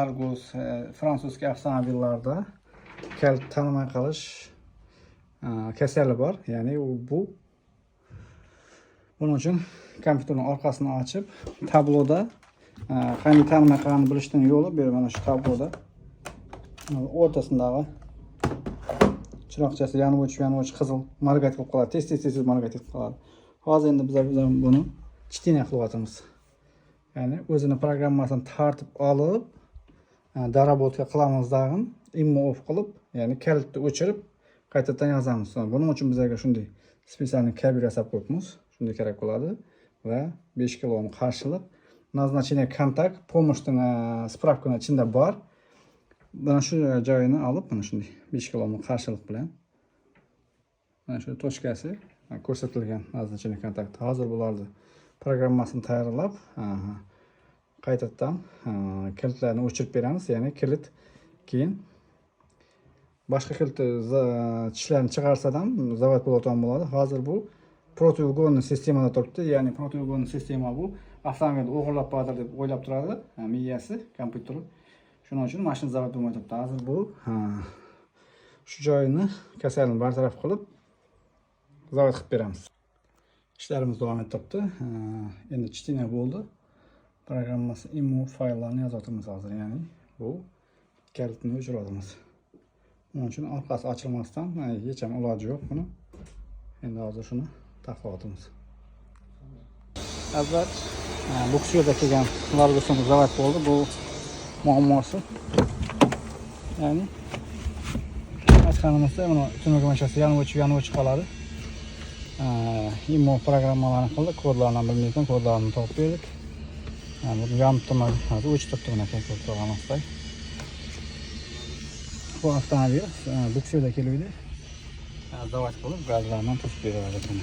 Argus fransuzski avtomobillarda kalit tanimay qolish kasali bor. Ya'ni buning uchun kompyuterning orqasini ochib, tabloda qanday tanimay qolganini bilishning yo'li bu mana shu tabloda o'rtasidagi chiroqchasi yonib o'chib qizil margat qilib qoladi. Tez margat qilib qoladi. Hozir endi biz buni chitina qilyapmiz. Ya'ni o'zini programmasini tartib olib, darabotka qilamizdan immo off qilib, ya'ni kalitni o'chirib, qaytadan yozamiz. Buning uchun bizga shunday spesialniy kabel yasab qo'yibmiz. Shunday kerak bo'ladi va 5 kiloni qarshilab, назначение kontakt, pomoshning spravkani ichida bor. Mana shu joyini olib, mana shunday 5 kiloni qarshilik bilan mana shu tochkasi ko'rsatilgan назначение kontakt. Hozir bularni programmasini tayyorlab, qaytadan kilitlarni o'chirib beramiz. Ya'ni kilit keyin boshqa kilit tishlarni chiqarsa-dan zavod bo'ladigan bo'ladi. Hozir bu protiugonniy sistemada turibdi. Ya'ni protiugonniy sistema bu avtomobilni o'g'irlab qo'yadi deb o'ylab turadi miyasi, kompyuteri. Shuning uchun mashina zavod bo'lmay turibdi. Hozir bu shu joyini kasalni bartaraf qilib zavod qilib beramiz. İşlerimiz devam ettiribdi. Endi chitina bo'ldi. Programmasi immo fayllarni yozatimiz hozir. Ya'ni bu kalitni o'chiramiz. Onun uchun orqasi ochilmasdan hech ham iloji yo'q buni. Endi hozir shuni taqlayapmiz. Avval bu yerda kelgan largusimiz zavod bo'ldi. Bu muammosi. Ya'ni ochganimizda mana tunuka mashasi yonib o'chib qoladi. Immo programmalarni qildik, kodlarni bilmayman, kodlarni topib berdik. Bunu yonibdimi, hozir o'chtiribdi buni ko'rsatilganimizda. Bu avtomobil bu yerda keluvdi. Zavod qilib gazlarni to'sib beradi ekan.